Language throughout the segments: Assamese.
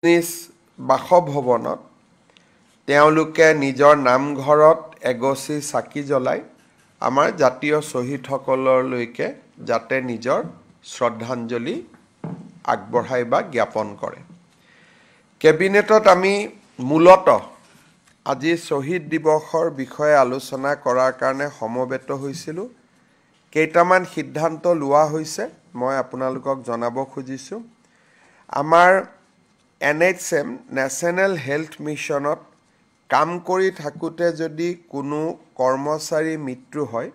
নিজ বাসভৱনত তেওঁলোকে নিজৰ নামঘৰত এগছি চাকি জ্বলাই আমাৰ জাতীয় শ্বহীদসকললৈকে যাতে নিজৰ শ্ৰদ্ধাঞ্জলি আগবঢ়াই বা জ্ঞাপন কৰে। কেবিনেটত আমি মূলতঃ আজি শ্বহীদ দিৱসৰ বিষয়ে আলোচনা কৰাৰ কাৰণে সমবেত হৈছিলোঁ। কেইটামান সিদ্ধান্ত লোৱা হৈছে, মই আপোনালোকক জনাব খুজিছোঁ। আমাৰ NHM নেশ্যনেল হেল্থ মিছনত কাম কৰি থাকোঁতে যদি কোনো কৰ্মচাৰী মৃত্যু হয়,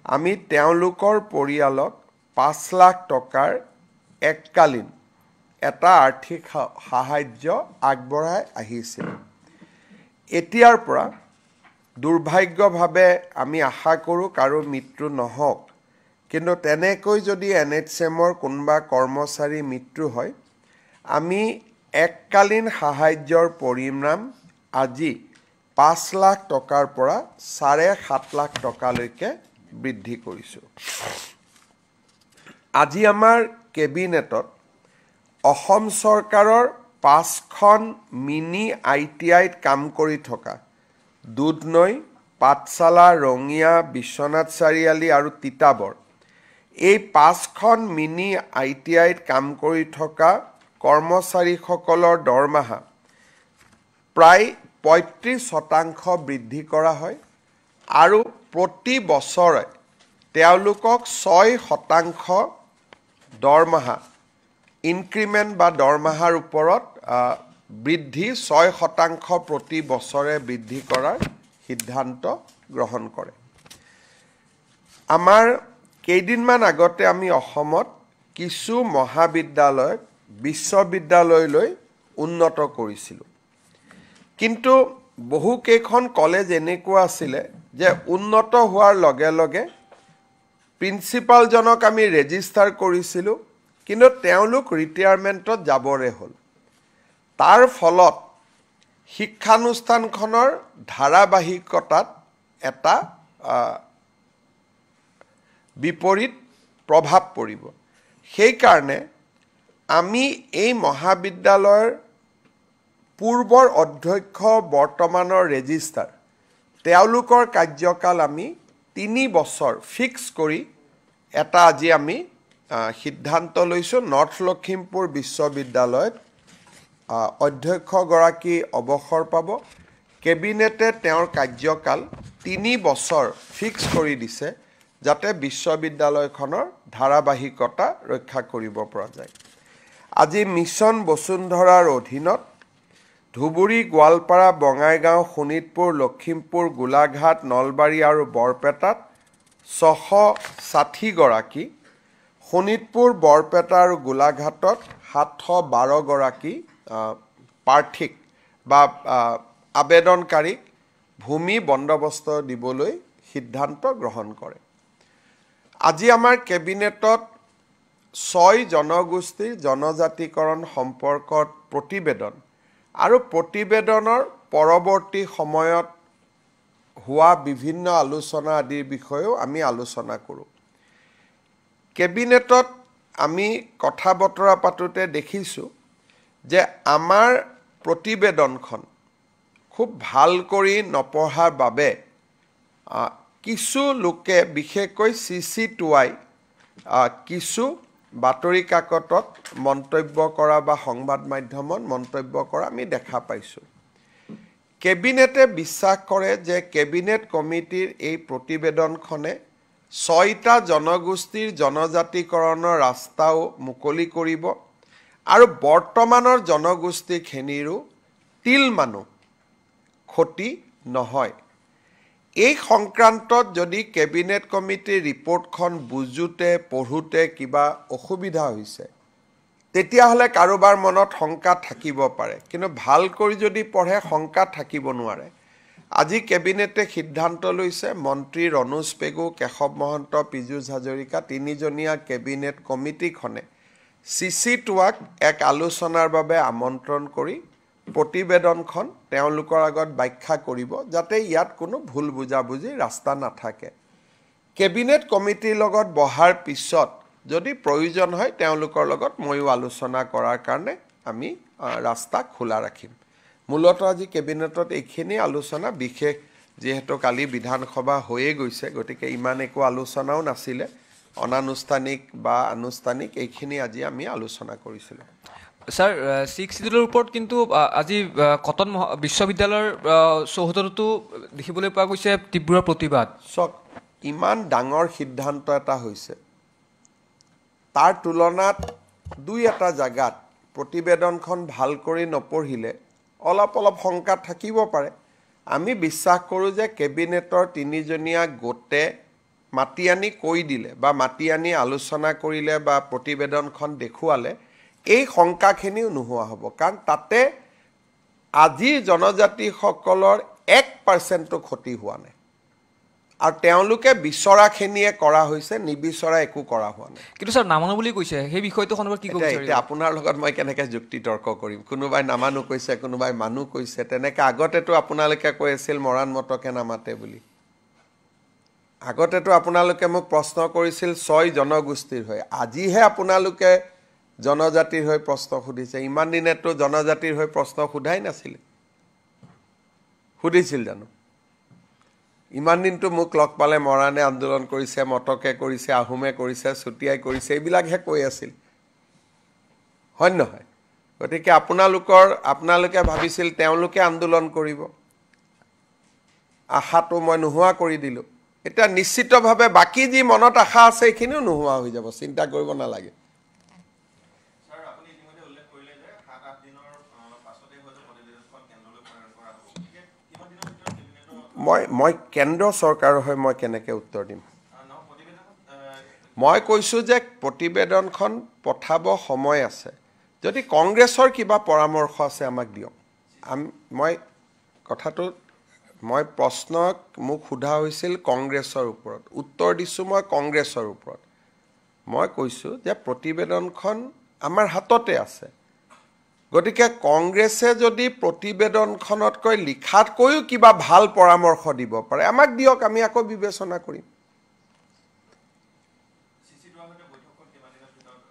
আমি তেওঁলোকৰ পৰিয়ালক 5 লাখ টকাৰ এককালীন এটা আৰ্থিক সাহায্য আগবঢ়াই আহিছিল। এতিয়াৰ পৰা দুৰ্ভাগ্যভাৱে আমি আশা কৰোঁ কাৰো মৃত্যু নহওক, কিন্তু তেনেকৈ যদি NHMৰ কোনোবা কৰ্মচাৰী মৃত্যু হয়, আমি এককালীন সাহায্যৰ পৰিমাণ আজি 5 লাখ টকাৰ পৰা 7.5 লাখ টকালৈকে বৃদ্ধি কৰিছোঁ। আজি আমাৰ কেবিনেটত অসম চৰকাৰৰ 5খন মিনি ITIত কাম কৰি থকা দুধনৈ, পাঠশালা, ৰঙিয়া, বিশ্বনাথ চাৰিআলি আৰু তিতাবৰ এই 5খন মিনি ITIত কাম কৰি থকা কৰ্মচাৰীসকলৰ দৰমহা প্ৰায় 35% বৃদ্ধি কৰা হয় আৰু প্ৰতি বছৰে তেওঁলোকক 6% দৰমহা ইনক্ৰিমেণ্ট বা দৰমহাৰ ওপৰত বৃদ্ধি 6% প্ৰতি বছৰে বৃদ্ধি কৰাৰ সিদ্ধান্ত গ্ৰহণ কৰে। আমাৰ কেইদিনমান আগতে আমি অসমত কিছু মহাবিদ্যালয়ক বিশ্ববিদ্যালয়লৈ উন্নত কৰিছিলোঁ, কিন্তু বহুকেইখন কলেজ এনেকুৱা আছিলে যে উন্নত হোৱাৰ লগে লগে প্ৰিন্সিপালজনক আমি ৰেজিষ্টাৰ কৰিছিলোঁ, কিন্তু তেওঁলোক ৰিটায়াৰমেণ্টত যাবৰে হ'ল। তাৰ ফলত শিক্ষানুষ্ঠানখনৰ ধাৰাবাহিকতাত এটা বিপৰীত প্ৰভাৱ পৰিব। সেইকাৰণে আমি এই মহাবিদ্যালয়ৰ পূৰ্বৰ অধ্যক্ষ বৰ্তমানৰ ৰেজিষ্টাৰ তেওঁলোকৰ কাৰ্যকাল আমি 3 বছৰ ফিক্স কৰি এটা আজি আমি সিদ্ধান্ত লৈছোঁ। নৰ্থ লখিমপুৰ বিশ্ববিদ্যালয়ত অধ্যক্ষগৰাকী অৱসৰ পাব। কেবিনেটে তেওঁৰ কাৰ্যকাল 3 বছৰ ফিক্স কৰি দিছে, যাতে বিশ্ববিদ্যালয়খনৰ ধাৰাবাহিকতা ৰক্ষা কৰিব পৰা যায়। আজি মিছন বসুন্ধৰাৰ অধীনত ধুবুৰী, গোৱালপাৰা, বঙাইগাঁও, শোণিতপুৰ, লখিমপুৰ, গোলাঘাট, নলবাৰী আৰু বৰপেটাত 660 গৰাকী, শোণিতপুৰ, বৰপেটা আৰু গোলাঘাটত 712 গৰাকী প্ৰাৰ্থীক বা আবেদনকাৰীক ভূমি বন্দোবস্ত দিবলৈ সিদ্ধান্ত গ্ৰহণ কৰে। আজি আমাৰ কেবিনেটত 6 জনগোষ্ঠীৰ জনজাতিকৰণ সম্পৰ্কত প্ৰতিবেদন আৰু প্ৰতিবেদনৰ পৰৱৰ্তী সময়ত হোৱা বিভিন্ন আলোচনা আদিৰ বিষয়েও আমি আলোচনা কৰোঁ। কেবিনেটত আমি কথা বতৰা পাতোঁতে দেখিছোঁ যে আমাৰ প্ৰতিবেদনখন খুব ভাল কৰি নপঢ়াৰ বাবে কিছু লোকে, বিশেষকৈ CC2I কিছু বাতৰি কাকতত মন্তব্য কৰা বা সংবাদ মাধ্যমত মন্তব্য কৰা আমি দেখা পাইছোঁ। কেবিনেটে বিশ্বাস কৰে যে কেবিনেট কমিটিৰ এই প্ৰতিবেদনখনে 6টা জনগোষ্ঠীৰ জনজাতিকৰণৰ ৰাস্তাও মুকলি কৰিব আৰু বৰ্তমানৰ জনগোষ্ঠীখিনিৰো তিলমানো ক্ষতি নহয়। এই সংক্ৰান্তত যদি কেবিনেট কমিটিৰ ৰিপৰ্টখন বুজোতে পঢ়োতে কিবা অসুবিধা হৈছে, তেতিয়াহ'লে কাৰোবাৰ মনত শংকা থাকিব পাৰে, কিন্তু ভাল কৰি যদি পঢ়ে শংকা থাকিব নোৱাৰে। আজি কেবিনেটে সিদ্ধান্ত লৈছে মন্ত্ৰী ৰণোজ পেগু, কেশৱ মহন্ত, পীযুষ হাজৰিকা 3জনীয়া কেবিনেট কমিটিখনে CC2Iক এক আলোচনাৰ বাবে আমন্ত্ৰণ কৰি প্ৰতিবেদনখন তেওঁলোকৰ আগত ব্যাখ্যা কৰিব, যাতে ইয়াত কোনো ভুল বুজাবুজি ৰাস্তা নাথাকে। কেবিনেট কমিটিৰ লগত বহাৰ পিছত যদি প্ৰয়োজন হয় তেওঁলোকৰ লগত ময়ো আলোচনা কৰাৰ কাৰণে আমি ৰাস্তা খোলা ৰাখিম মূলত আজি কেবিনেটত এইখিনি আলোচনা বিশেষ যেহেতু কালি বিধানসভা হৈয়ে গৈছে গতিকে ইমান একো আলোচনাও নাছিলে অনানুষ্ঠানিক বা আনুষ্ঠানিক এইখিনি আজি আমি আলোচনা কৰিছিলোঁ স্যাৰ 6 শিডিউলৰ ওপৰত কিন্তু আজি কটন বিশ্ববিদ্যালয়ৰ চৌহদতো দেখিবলৈ পোৱা গৈছে তীব্ৰ প্ৰতিবাদ চক ইমান ডাঙৰ সিদ্ধান্ত এটা হৈছে তাৰ তুলনাত দুই এটা জায়গাত প্ৰতিবেদনখন ভাল কৰি নপঢ়িলে অলপ শংকা থাকিব পাৰে আমি বিশ্বাস কৰোঁ যে কেবিনেটৰ তিনিজনীয়া গোটে মাতি আনি কৈ দিলে বা মাতি আনি আলোচনা কৰিলে বা প্ৰতিবেদনখন দেখুৱালে এই শংকাখিনিও নোহোৱা হ'ব কাৰণ তাতে আজি জনজাতিসকলৰ 1% ক্ষতি হোৱা নাই আৰু তেওঁলোকে বিচৰাখিনিয়ে কৰা হৈছে নিবিচৰা একো কৰা হোৱা নাই কিন্তু স্যাৰ নামানো বুলি কৈছে সেই বিষয়টো সন্দৰ্ভত কি ক'ব এতিয়া আপোনাৰ লগত মই কেনেকৈ যুক্তি তৰ্ক কৰিম কোনোবাই নামানো কৈছে কোনোবাই মানুহ কৈছে তেনেকৈ আগতেতো আপোনালোকে কৈ আছিল মৰাণ মতকে নামাতে বুলি আগতেতো আপোনালোকে মোক প্ৰশ্ন কৰিছিল 6 জনগোষ্ঠীৰ হৈ আজিহে আপোনালোকে জনজাতিৰ হৈ প্ৰশ্ন সুধিছে ইমান দিনেতো জনজাতিৰ হৈ প্ৰশ্ন সোধাই নাছিলে সুধিছিল জানো ইমান দিনটো মোক লগ পালে মৰাণে আন্দোলন কৰিছে মটকে কৰিছে আহোমে কৰিছে চুটিয়াই কৰিছে এইবিলাকহে কৈ আছিল হয় নহয় গতিকে আপোনালোকে ভাবিছিল তেওঁলোকে আন্দোলন কৰিব আশাটো মই নোহোৱা কৰি দিলোঁ এতিয়া নিশ্চিতভাৱে বাকী যি মনত আশা আছে এইখিনিও নোহোৱা হৈ যাব চিন্তা কৰিব নালাগে মই কেন্দ্ৰ চৰকাৰৰ হৈ মই কেনেকৈ উত্তৰ দিম মই কৈছোঁ যে প্ৰতিবেদনখন পঠাব সময় আছে যদি কংগ্ৰেছৰ কিবা পৰামৰ্শ আছে আমাক দিয়ক মই কথাটো মই প্ৰশ্নক মোক সোধা হৈছিল কংগ্ৰেছৰ ওপৰত উত্তৰ দিছোঁ মই কংগ্ৰেছৰ ওপৰত মই কৈছোঁ যে প্ৰতিবেদনখন আমাৰ হাততে আছে গতিকে কংগ্ৰেছে যদি প্ৰতিবেদনখনতকৈ লিখাতকৈও কিবা ভাল পৰামৰ্শ দিব পাৰে আমাক দিয়ক আমি আকৌ বিবেচনা কৰিম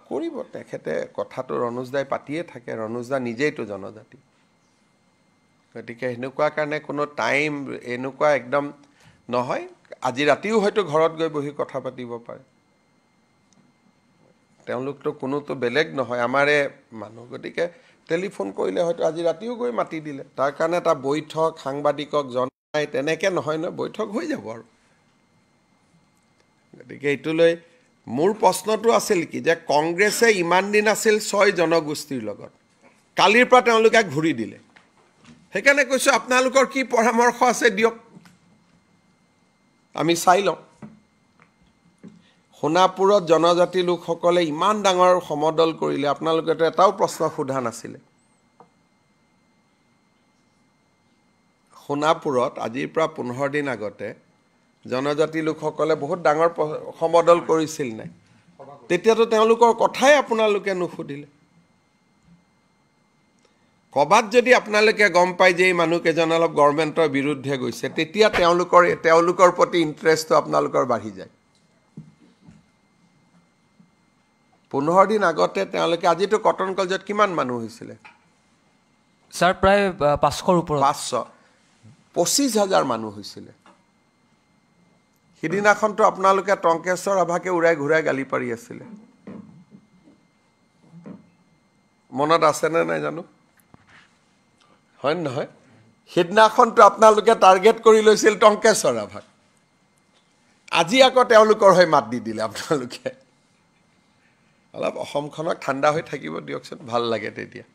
কৰিব তেখেতে কথাটো ৰনোজদাই পাতিয়ে থাকে ৰনোজদা নিজেইতো জনজাতি গতিকে এনেকুৱা কাৰণে কোনো টাইম এনেকুৱা একদম নহয় আজি ৰাতিও হয়তো ঘৰত গৈ বহি কথা পাতিব পাৰে তেওঁলোকতো কোনোতো বেলেগ নহয় আমাৰে মানুহ গতিকে টেলিফোন কৰিলে হয়তো আজি ৰাতিও গৈ মাতি দিলে তাৰ কাৰণে এটা বৈঠক সাংবাদিকক জনাই তেনেকৈ নহয় ন বৈঠক হৈ যাব আৰু গতিকে এইটোলৈ মোৰ প্ৰশ্নটো আছিল কি যে কংগ্ৰেছে ইমান দিন আছিল 6 জনগোষ্ঠীৰ লগত কালিৰ পৰা তেওঁলোকে ঘূৰি দিলে সেইকাৰণে কৈছোঁ আপোনালোকৰ কি পৰামৰ্শ আছে দিয়ক আমি চাই লওঁ সোণাপুৰত জনজাতি লোকসকলে ইমান ডাঙৰ সমদল কৰিলে আপোনালোকেতো এটাও প্ৰশ্ন সোধা নাছিলে সোণাপুৰত আজিৰ পৰা 15 দিন আগতে জনজাতি লোকসকলে বহুত ডাঙৰ সমদল কৰিছিল নাই তেতিয়াতো তেওঁলোকৰ কথাই আপোনালোকে নুসুধিলে কবাত যদি আপোনালোকে গম পাই যে এই মানুহকেইজন অলপ গভৰ্ণমেণ্টৰ বিৰুদ্ধে গৈছে তেতিয়া তেওঁলোকৰ প্ৰতি ইণ্টাৰেষ্টটো আপোনালোকৰ বাঢ়ি যায় 15 দিন আগতে তেওঁলোকে আজিতো কটন কলেজত কিমান মানুহ হৈছিলে স্যাৰ প্ৰায় 500ৰ ওপৰত 25,000 মানুহ হৈছিলে সিদিনাখনতো আপোনালোকে টংকেশ্বৰ ৰাভাকে ঘূৰাই গালি পাৰি আছিলে মনত আছেনে নাই জানো হয় নহয় সিদিনাখনতো আপোনালোকে টাৰ্গেট কৰি লৈছিল টংকেশ্বৰ ৰাভাক আজি আকৌ তেওঁলোকৰ হৈ মাত দি দিলে আপোনালোকে অলপ অসমখনক ঠাণ্ডা হৈ থাকিব দিয়কচোন ভাল লাগে তেতিয়া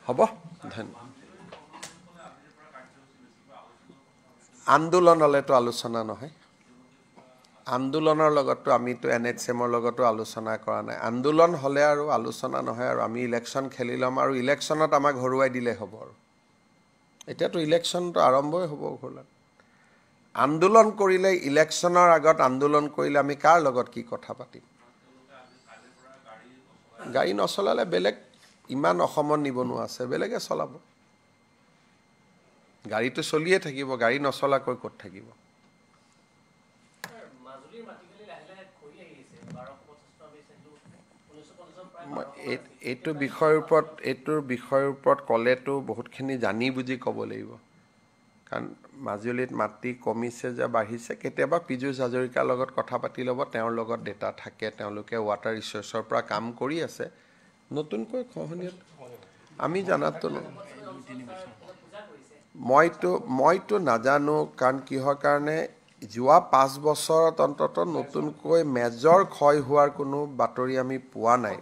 হ'ব ধন্যবাদ আন্দোলনলৈতো আলোচনা নহয় আন্দোলনৰ লগতো আমিতো NHMৰ লগতো আলোচনা কৰা নাই আন্দোলন হ'লে আৰু আলোচনা নহয় আৰু আমি ইলেকশ্যন খেলি ল'ম আৰু ইলেকশ্যনত আমাক হৰুৱাই দিলে হ'ব আৰু এতিয়াতো ইলেকশ্যনটো আৰম্ভই হ'ব ঘৰলৈ আন্দোলন কৰিলে ইলেকশ্যনৰ আগত আন্দোলন কৰিলে আমি কাৰ লগত কি কথা পাতিম গাড়ী নচলালে বেলেগ ইমান অসমত নিবনুৱা আছে বেলেগে চলাব গাড়ীটো চলিয়ে থাকিব গাড়ী নচলাকৈ ক'ত থাকিব এইটোৰ বিষয়ৰ ওপৰত ক'লেতো বহুতখিনি জানি বুজি ক'ব লাগিব কাৰণ মাজুলীত মাটি কমিছে যে বাঢ়িছে কেতিয়াবা পীযুষ হাজৰিকাৰ লগত কথা পাতি ল'ব তেওঁৰ লগত ডেটা থাকে তেওঁলোকে ৱাটাৰ ৰিচোৰ্চৰ পৰা কাম কৰি আছে নতুনকৈ খহনীয়াত আমি জানাতো মইতো নাজানো কাৰণ কিহৰ কাৰণে যোৱা 5 বছৰত অন্তত নতুনকৈ মেজৰ ক্ষয় হোৱাৰ কোনো বাতৰি আমি পোৱা নাই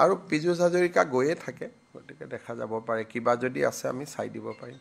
আৰু পীযুষ হাজৰিকা গৈয়ে থাকে গতিকে দেখা যাব পাৰে কিবা যদি আছে আমি চাই দিব পাৰিম